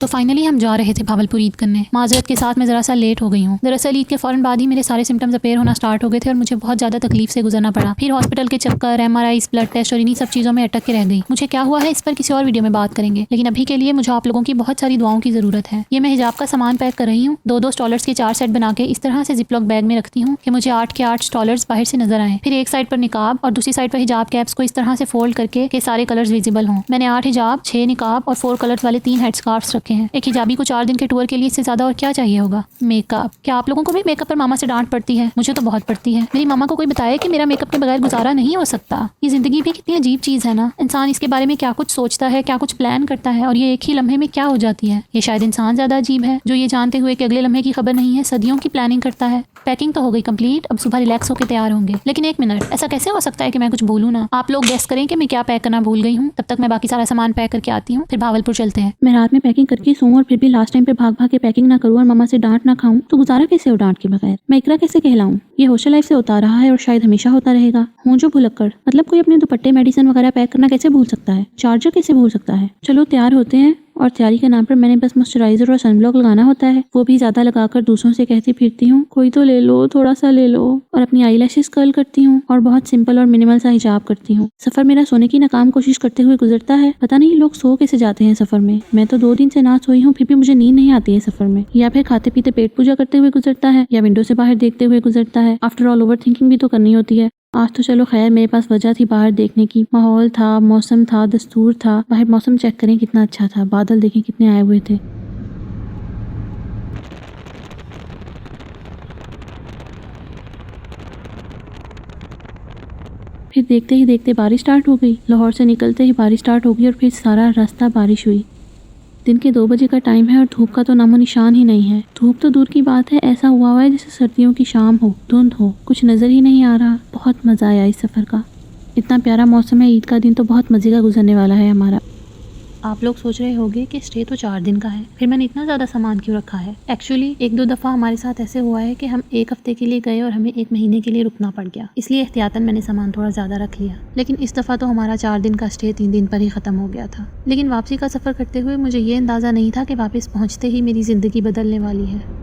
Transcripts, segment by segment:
तो फाइनली हम जा रहे थे भावलपुर ईद करने। माजरत के साथ मैं ज़रा सा लेट हो गई हूँ। दरअसल ईद के फ़ौरन बाद ही मेरे सारे सिम्टम्स अपेयर होना स्टार्ट हो गए थे और मुझे बहुत ज़्यादा तकलीफ से गुजरना पड़ा। फिर हॉस्पिटल के चक्कर, MRI, ब्लड टेस्ट और इन्हीं सब चीज़ों में अटक के रह गई। मुझे क्या हुआ है इस पर किसी और वीडियो में बात करेंगे, लेकिन अभी के लिए मुझे आप लोगों की बहुत सारी दुआओं की ज़रूरत है। ये मैं हिजाब का सामान पैक कर रही हूँ। 2-2 स्टॉलर्स के 4 सेट बना के इस तरह से जिपलॉक बैग में रखती हूँ कि मुझे 8 के 8 स्टॉलर्स बाहर से नजर आए। फिर एक साइड पर निकाब और दूसरी साइड पर हिजाब कैप्स को इस तरह से फोल्ड करके कि सारे कलर्स विजिबल हों। मैंने 8 हिजाब, 6 निकाब और 4 कलर्स वाले 3 हेड स्कार्फ्स रखे हैं। एक हिजाबी को 4 दिन के टूर के लिए इससे ज्यादा और क्या चाहिए होगा। मेकअप, क्या आप लोगों को भी मेकअप पर मामा से डांट पड़ती है? मुझे तो बहुत पड़ती है। मेरी मामा को कोई बताए कि मेरा मेकअप के बगैर गुजारा नहीं हो सकता। ये जिंदगी भी कितनी अजीब चीज है ना। इंसान इसके बारे में क्या कुछ सोचता है, क्या कुछ प्लान करता है और ये एक ही लम्हे में क्या हो जाती है। ये शायद इंसान ज्यादा अजीब है जो ये जानते हुए कि अगले लम्हे की खबर नहीं है, सदियों की प्लानिंग करता है। पैकिंग तो हो गई कंप्लीट, अब सुबह रिलैक्स होकर तैयार होंगे। लेकिन एक मिनट, ऐसा कैसे हो सकता है कि मैं कुछ भूलूं ना? आप लोग गेस करें कि मैं क्या पैक करना भूल गई हूँ। तब तक मैं बाकी सारा सामान पैक करके आती हूँ, फिर भावलपुर चलते हैं। मैं रात में पैकिंग करके सोऊं और फिर भी लास्ट टाइम पे भाग भाग के पैकिंग ना करूं और मामा से डांट ना खाऊं तो गुजारा कैसे हो डांट के बगैर? मैं इकरा कैसे कहलाऊं? ये हॉस्टल लाइफ से होता रहा है और शायद हमेशा होता रहेगा। हूँ जो भुलक्कड़, मतलब कोई अपने दुपट्टे, मेडिसिन वगैरह पैक करना कैसे भूल सकता है? चार्जर कैसे भूल सकता है? चलो तैयार होते हैं। और तैयारी के नाम पर मैंने बस मॉइस्चराइजर और सनब्लॉक लगाना होता है, वो भी ज्यादा लगाकर दूसरों से कहती फिरती हूँ कोई तो ले लो, थोड़ा सा ले लो। और अपनी आईलैशेस कर्ल करती हूँ और बहुत सिंपल और मिनिमल सा हिजाब करती हूँ। सफर मेरा सोने की नाकाम कोशिश करते हुए गुजरता है। पता नहीं लोग सो कैसे जाते हैं सफर में। मैं तो 2 दिन से ना सोई हूँ फिर भी मुझे नींद नहीं आती है सफर में। या फिर खाते पीते पेट पूजा करते हुए गुजरता है या विंडो से बाहर देखते हुए गुजरता है। आफ्टर ऑल ओवर थिंकिंग भी तो करनी होती है। आज तो चलो खैर मेरे पास वजह थी बाहर देखने की। माहौल था, मौसम था, दस्तूर था। बाहर मौसम चेक करें कितना अच्छा था, बादल देखें कितने आए हुए थे। फिर देखते ही देखते बारिश स्टार्ट हो गई। लाहौर से निकलते ही बारिश स्टार्ट हो गई और फिर सारा रास्ता बारिश हुई। दिन के 2 बजे का टाइम है और धूप का तो नामो निशान ही नहीं है। धूप तो दूर की बात है, ऐसा हुआ है जैसे सर्दियों की शाम हो, धुंध हो, कुछ नजर ही नहीं आ रहा। बहुत मजा आया इस सफर का। इतना प्यारा मौसम है, ईद का दिन तो बहुत मजे का गुजरने वाला है हमारा। आप लोग सोच रहे होंगे कि स्टे तो 4 दिन का है, फिर मैंने इतना ज़्यादा सामान क्यों रखा है। एक्चुअली 1-2 दफ़ा हमारे साथ ऐसे हुआ है कि हम 1 हफ्ते के लिए गए और हमें 1 महीने के लिए रुकना पड़ गया, इसलिए एहतियातन मैंने सामान थोड़ा ज़्यादा रख लिया। लेकिन इस दफ़ा तो हमारा 4 दिन का स्टे 3 दिन पर ही ख़त्म हो गया था। लेकिन वापसी का सफ़र करते हुए मुझे ये अंदाज़ा नहीं था कि वापस पहुँचते ही मेरी ज़िंदगी बदलने वाली है।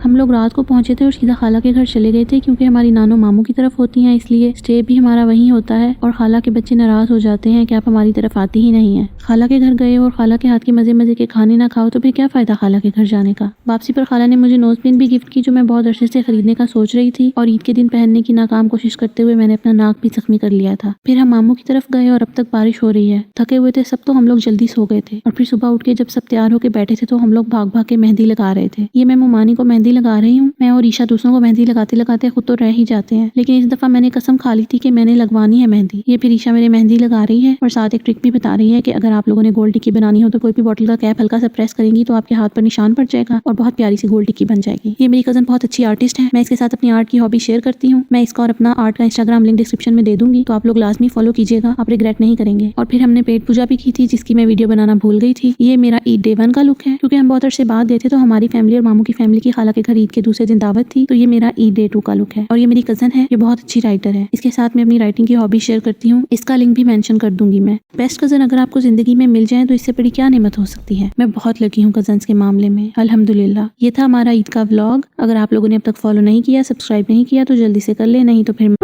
हम लोग रात को पहुंचे थे और सीधा खाला के घर चले गए थे क्योंकि हमारी नानो मामू की तरफ होती हैं, इसलिए स्टे भी हमारा वहीं होता है। और खाला के बच्चे नाराज हो जाते हैं कि आप हमारी तरफ आती ही नहीं है। खाला के घर गए और खाला के हाथ के मजे मजे के खाने ना खाओ तो फिर क्या फायदा खाला के घर जाने का। वापसी पर खाला ने मुझे नोजपिन भी गिफ्ट की जो मैं बहुत अरसे से खरीदने का सोच रही थी और ईद के दिन पहनने की नाकाम कोशिश करते हुए मैंने अपना नाक भी जख्मी कर लिया था। फिर हम मामू की तरफ गए और अब तक बारिश हो रही है। थके हुए थे सब तो हम लोग जल्दी सो गए थे और फिर सुबह उठ के जब सब तैयार होकर बैठे थे तो हम लोग भाग भाग के मेहंदी लगा रहे थे। ये मैं मुमानी को मेहंदी लगा रही हूँ। मैं और ईशा दूसरों को मेहंदी लगाते लगाते खुद तो रह ही जाते हैं, लेकिन इस दफा मैंने कसम खा ली थी कि मैंने लगवानी है मेहंदी। ये फिर ईशा मेरे मेहंदी लगा रही है और साथ एक ट्रिक भी बता रही है कि अगर आप लोगों ने गोल्ड टिक्की बनानी हो तो कोई भी बॉटल का कैप हल्का सा प्रेस करेंगी तो आपके हाथ पर निशान पड़ जाएगा और बहुत प्यारी सी गोल्ड टिक्की बन जाएगी। ये मेरी कजन बहुत अच्छी आर्टिस्ट है। मैं इसके साथ अपनी आर्ट की हॉबी शेयर करती हूँ। मैं इसका और अपना आर्ट का इंस्टाग्राम लिंक डिस्क्रिप्शन में दे दूंगी, तो आप लोग लाजमी फॉलो कीजिएगा, आप रिग्रेट नहीं करेंगे। और फिर हमने पेट पूजा भी की थी जिसकी मैं वीडियो बनाना भूल गई थी। ये मेरा ईद डे 1 का लुक है क्योंकि हम बहुत अरसे बाद गए थे तो हमारी फैमिली और मामू की फैमिली की खाला के घर ईद के दूसरे दिन दावत थी, तो ये मेरा ईद डे 2 का लुक है। और ये मेरी कजन है, ये बहुत अच्छी राइटर है। इसके साथ मैं अपनी राइटिंग की हॉबी शेयर करती हूँ, इसका लिंक भी मेंशन कर दूंगी मैं। बेस्ट कजन अगर आपको जिंदगी में मिल जाए तो इससे बड़ी क्या नेमत हो सकती है। मैं बहुत लकी हूँ कजन्स के मामले में, अल्हम्दुलिल्लाह। ये था हमारा ईद का व्लॉग। अगर आप लोगों ने अब तक फॉलो नहीं किया, सब्सक्राइब नहीं किया तो जल्दी से कर ले, नहीं तो फिर